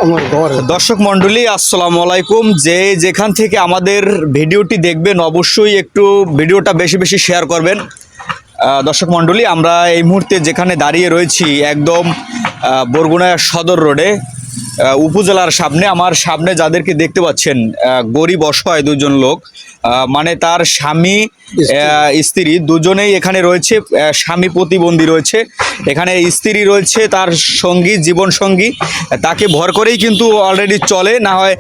আমার ঘর। দর্শক মন্ডলী আসসালামু আলাইকুম। যে যেখান থেকে আমাদের ভিডিওটি দেখবেন অবশ্যই একটু ভিডিওটা বেশি বেশি শেয়ার করবেন। দর্শক মন্ডলী, আমরা এই মুহূর্তে যেখানে দাঁড়িয়ে রয়েছি একদম বরগুনা সদর রোডে, উপজেলার সামনে। আমার সামনে যাদেরকে দেখতে পাচ্ছেন গরিব অসহায় দুজন লোক, মানে তার স্বামী স্ত্রী দুজনেই এখানে রয়েছে। স্বামী প্রতিবন্ধী রয়েছে, এখানে স্ত্রী রয়েছে তার সঙ্গী, জীবন সঙ্গী, তাকে ভর করেই কিন্তু অলরেডি চলে, না হয়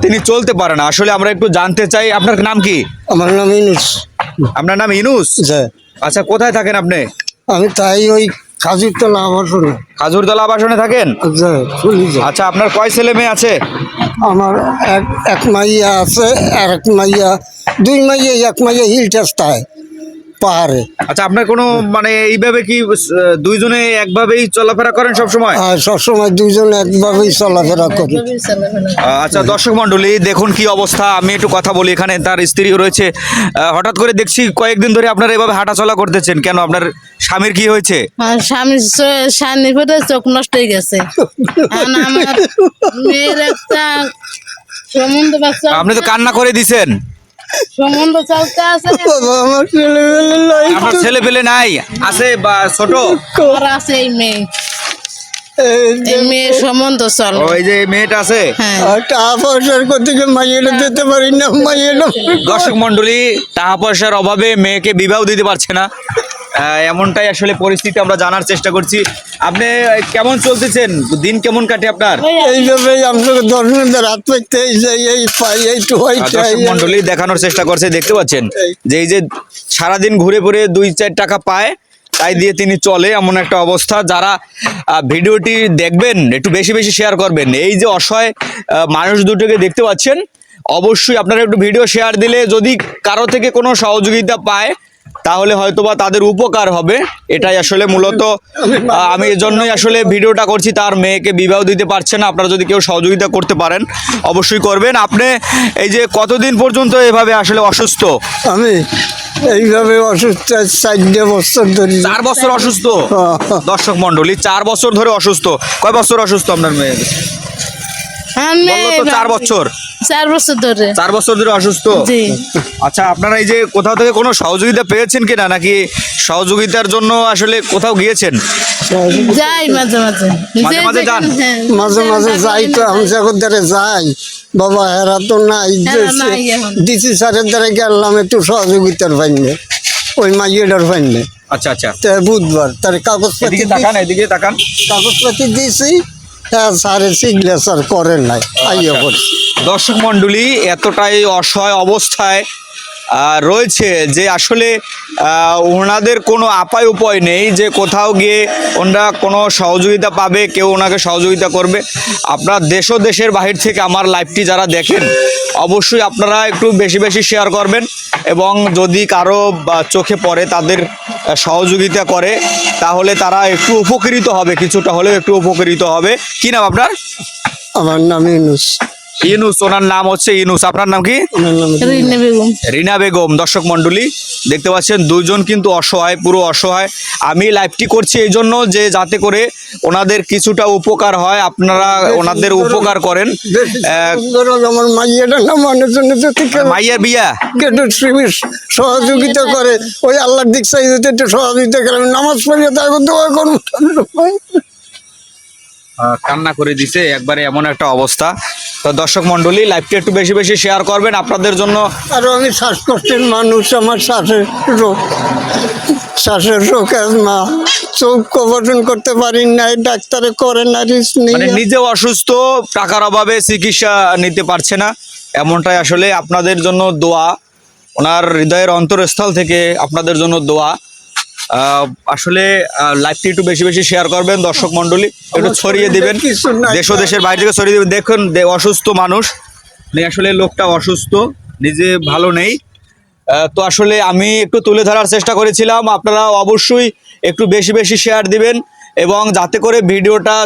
তিনি চলতে পারে না। আসলে আমরা একটু জানতে চাই, আপনার নাম কি? আমার নাম ইনুস। আপনার নাম ইনুস? আচ্ছা, কোথায় থাকেন আপনি? আমি তাই ওই খাজুরতলা আবাসনে। খাজুরতলা আবাসনে থাকেন? আচ্ছা, আপনার কয় ছেলে মেয়ে আছে? আমার এক মাইয়া আছে, আর এক মাইয়া, দুই মাইয়া, এক মাইয়া হিল টেস্টায় পাহাড়ে। আচ্ছা, আপনার কোনো মানে এইভাবে কি দুইজনে একভাবেই চলাফেরা করেন সব সময়? সবসময় দুইজন একভাবেই চলাফেরা করি। আচ্ছা দর্শক মন্ডলী, দেখুন কি অবস্থা। আমি একটু কথা বলি, এখানে তার স্ত্রী রয়েছে। হঠাৎ করে দেখছি কয়েকদিন ধরে আপনারা এভাবে হাঁটাচলা করতেছেন কেন? আপনার স্বামীর কি হয়েছে? স্বামীর চোখ নষ্ট হয়ে গেছে। আমার মেয়ের একটা সম্বন্ধ, আপনি তো কান্না করে দিছেন। সম্বন্ধ চলতে আছে। আমার ছেলে পেলে নাই, আছে বা ছোট আছে এই মেয়ে, এই মেয়ে সম্বন্ধ চল। ওই যে মেয়েটা আছে, টাকা পয়সার কোথেকে মাইয়েটা দিতে পারি না। মাইয়েটা দর্শক মন্ডলী, টাকা পয়সার অভাবে মেয়েকে বিবাহ দিতে পারছে না, এমনটাই আসলে পরিস্থিতি। আমরা জানার চেষ্টা করছি আপনি কেমন চলতেছেন, দিন কেমন কাটে আপনার? এইভাবেই আমরা দর্শকদের রাত পাইতে এই পাই এইটু। দর্শক মন্ডলী দেখানোর চেষ্টা করছে, দেখতে পাচ্ছেন যে এই যে সারাদিন ঘুরে ঘুরে 2-4 টাকা পায়, তাই দিয়ে তিনি চলে, এমন একটা অবস্থা। যারা ভিডিওটি দেখবেন একটু বেশি বেশি শেয়ার করবেন। এই যে অসহায় মানুষ দুটোকে দেখতে পাচ্ছেন, অবশ্যই আপনারা একটু ভিডিও শেয়ার দিলে যদি কারো থেকে কোনো সহযোগিতা পায় তাহলে হয়তোবা তাদের উপকার হবে। এটাই আসলে মূলত আমি এজন্যই আসলে ভিডিওটা করছি। তার মেয়েকে বিবাহ দিতে পারছে না, আপনারা যদি কেউ সহযোগিতা করতে পারেন অবশ্যই করবেন। আপনি এই যে কতদিন পর্যন্ত এভাবে আসলে অসুস্থ? আমি এইভাবে অসুস্থ 4 বছর ধরে। 4 বছর অসুস্থ? দর্শক মন্ডলী, 4 বছর ধরে অসুস্থ। কয় বছর অসুস্থ আপনার মেয়ে? 4 বছর। 4 বছর ধরে। 4 বছর ধরে অসুস্থ? আচ্ছা, আপনারা এই যে কোথাও থেকে কোনো সহযোগিতা পেয়েছেন কিনা, নাকি সহযোগিতার জন্য আসলে কোথাও গিয়েছেন? যাই মাঝে মাঝে, মাঝে মাঝে যান? মাঝে মাঝে যাই তো, আমি যখন দ্বারে যাই বাবা, হেরা তো নাই। ডিসি স্যারের দ্বারা গেলাম একটু সহযোগিতার পাইনে, ওই মাইয়েটার পাইনে। আচ্ছা আচ্ছা, বুধবার তার কাগজপাতি তাকান, এদিকে তাকান, কাগজপাতি দিয়েছি, স্যারের সিগনেচার করেন নাই, আইয়া করছি। দর্শক মন্ডলী, এতটাই অসহায় অবস্থায় রয়েছে যে আসলে ওনাদের কোনো আপায় উপায় নেই যে কোথাও গিয়ে ওনারা কোনো সহযোগিতা পাবে, কেউ ওনাকে সহযোগিতা করবে। আপনার দেশ ও দেশের বাহির থেকে আমার লাইভটি যারা দেখেন অবশ্যই আপনারা একটু বেশি বেশি শেয়ার করবেন, এবং যদি কারো চোখে পড়ে তাদের সহযোগিতা করে তাহলে তারা একটু উপকৃত হবে, কিছুটা হলেও একটু উপকৃত হবে। কি নাম আপনার? আমার নাম ইনুস। ইনুস, ওনার নাম হচ্ছে ইনুস। আপনার নাম কি? রিনা বেগম। রিনা বেগম। দর্শক মন্ডলী দেখতে পাচ্ছেন দুইজন কিন্তু অসহায়, পুরো অসহায়। আমি লাইভটি করছি এই জন্য যে যাতে করে ওনাদের কিছুটা উপকার হয়, আপনারা ওনাদের উপকার করেন। আমার মাইয়াটা না মানের জন্য মাইয়ার বিয়া সহযোগিতা করে, ওই আল্লাহর দিক চাই একটু সহযোগিতা করে। আমি নামাজ পড়িয়ে তাকে দোয়া করুন। কান্না করে দিছে একবারে, এমন একটা অবস্থা। তো দর্শক মন্ডলী লাইভটি একটু বেশি বেশি শেয়ার করবেন আপনাদের জন্য। আরো আমি শ্বাসকষ্টের মানুষ, আমার শ্বাসের রোগ মা, চোখ কবরণ করতে পারি না, ডাক্তারে করে না, মানে নিজেও অসুস্থ, টাকার অভাবে চিকিৎসা নিতে পারছে না, এমনটাই আসলে। আপনাদের জন্য দোয়া, ওনার হৃদয়ের অন্তরস্থল থেকে আপনাদের জন্য দোয়া। আসলে লাইভটি একটু বেশি বেশি শেয়ার করবেন দর্শক মন্ডলী, একটু ছড়িয়ে দিবেন, দেশ ও দেশের বাইরে থেকে ছড়িয়ে দিবেন। দেখুন অসুস্থ মানুষ, আসলে লোকটা অসুস্থ, নিজে ভালো নেই। তো আসলে আমি একটু তুলে ধরার চেষ্টা করেছিলাম, আপনারা অবশ্যই একটু বেশি বেশি শেয়ার দিবেন এবং যাতে করে ভিডিওটা